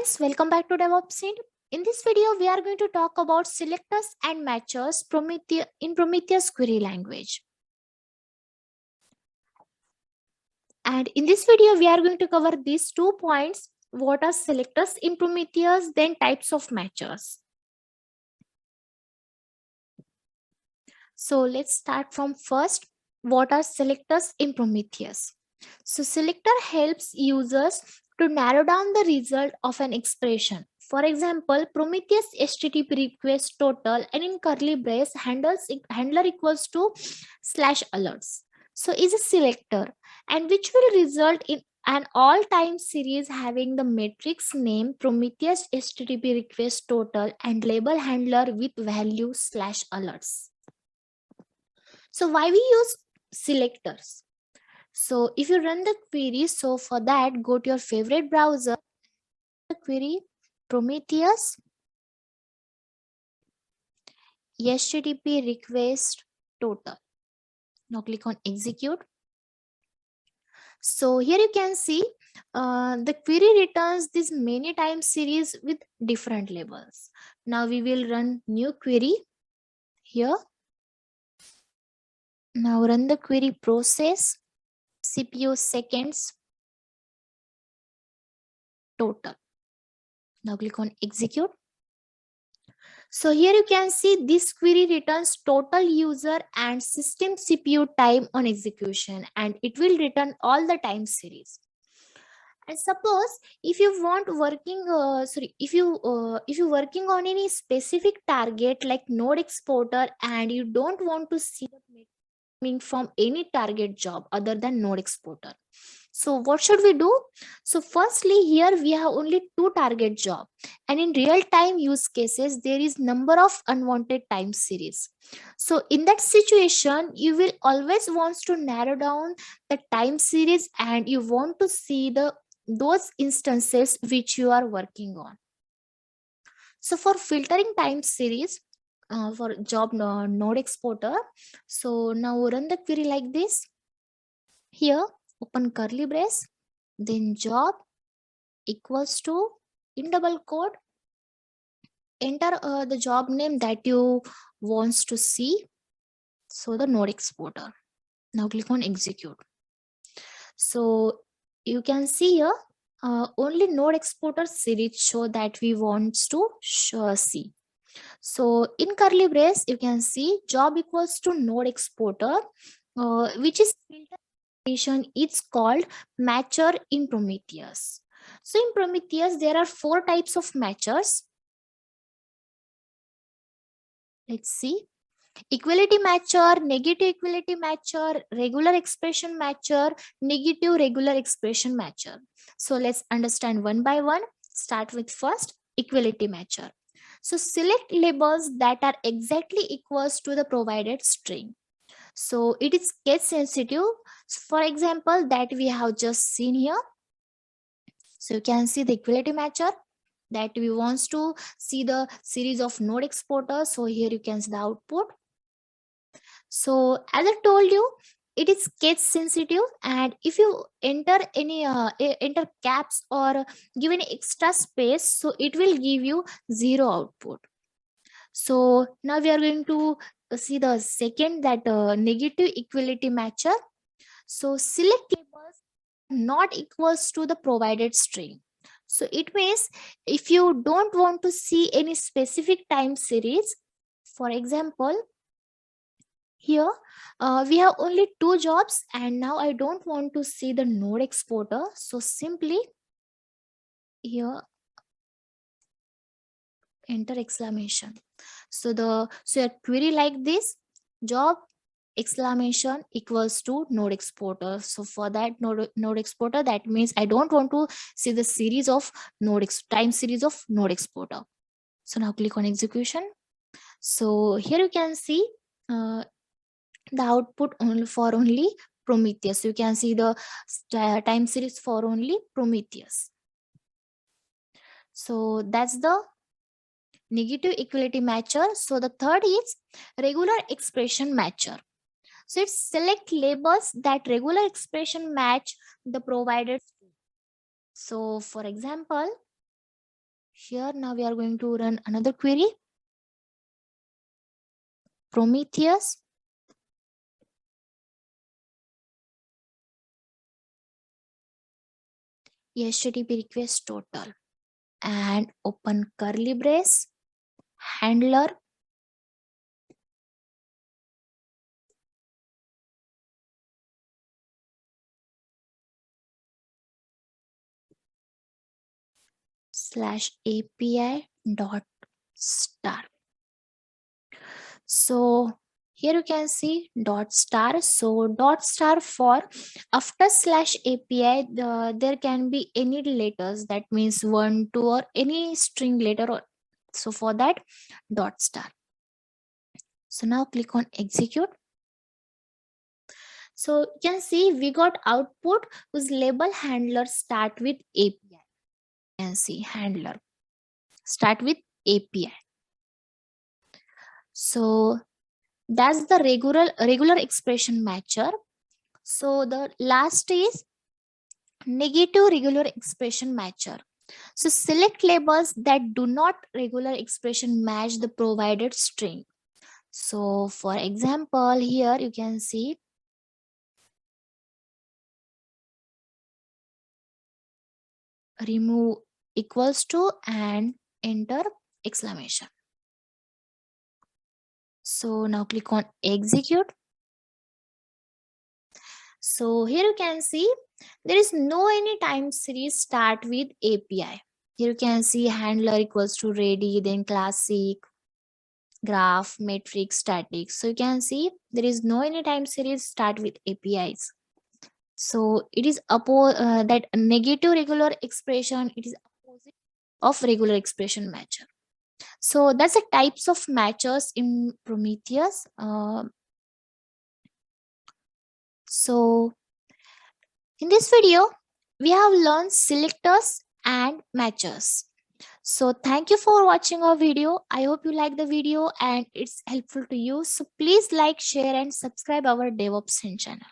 friends, welcome back to DevOps. In this video, we are going to talk about selectors and matchers in Prometheus query language. And in this video, we are going to cover these 2 points. What are selectors in Prometheus, then types of matchers. So let's start from first. What are selectors in Prometheus? So selector helps users to narrow down the result of an expression. For example, Prometheus HTTP request total and in curly brace handler equals to /alerts. So is a selector and which will result in an all-time series having the matrix name Prometheus HTTP request total and label handler with value /alerts. So why we use selectors? So if you run the query, so for that, go to your favorite browser, the query Prometheus HTTP request total. Now click on execute. So here you can see the query returns this many time series with different labels. Now we will run new query here. Now run the query process CPU seconds total. Now click on execute. So here you can see this query returns total user and system CPU time on execution, and it will return all the time series. And suppose if you want working if you working on any specific target like node exporter and you don't want to see the coming from any target job other than node exporter, so what should we do? So firstly, here we have only 2 target job, and in real time use cases there is number of unwanted time series. So in that situation you will always wants to narrow down the time series and you want to see those instances which you are working on. So for filtering time series for job node exporter, so now run the query like this. Here open curly brace, then job equals to, in double quote, enter the job name that you wants to see, so the node exporter. Now click on execute. So you can see here only node exporter series show that we wants to see. So in curly brace you can see job equals to node exporter, which is filtration. It's called matcher in Prometheus. So in Prometheus there are 4 types of matchers. Let's see. Equality matcher, negative equality matcher, regular expression matcher, negative regular expression matcher. So let's understand one by one. Start with first equality matcher. So select labels that are exactly equals to the provided string. So it is case sensitive. For example, that we have just seen here. So you can see the equality matcher that we wants to see the series of node exporters. So here you can see the output. So as I told you, it is case sensitive, and if you enter any enter caps or give any extra space, so it will give you 0 output. So now we are going to see the second, that negative equality matcher. So select labels not equals to the provided string. So it means if you don't want to see any specific time series, for example, here we have only 2 jobs and now I don't want to see the node exporter. So simply here enter exclamation. So your query like this, job exclamation equals to node exporter. So for that node exporter, that means I don't want to see the series of time series of node exporter. So now click on execution. So here you can see the output only Prometheus. You can see the time series for only Prometheus. So that's the negative equality matcher. So the third is regular expression matcher. So it select labels that regular expression match the provided. So for example, Here now we are going to run another query. Prometheus. HTTP request total and open curly brace handler /API dot star. So here you can see dot star. So dot star for after /API, there can be any letters, that means 1, 2 or any string letter. So for that dot star. So now click on execute. So you can see we got output whose label handler start with API. You can see handler start with API. So that's the regular expression matcher. So the last is negative regular expression matcher. So select labels that do not regular expression match the provided string. So for example, here you can see remove equals to and enter exclamation. So now click on execute. So here you can see there is no any time series start with API. Here you can see handler equals to ready, then classic, graph, matrix, static. So you can see there is no any time series start with APIs. So it is that negative regular expression, it is opposite of regular expression matcher. So that's the types of matchers in Prometheus. So in this video, we have learned selectors and matchers. So thank you for watching our video. I hope you like the video and it's helpful to you. So please like, share and subscribe our DevOps Hint channel.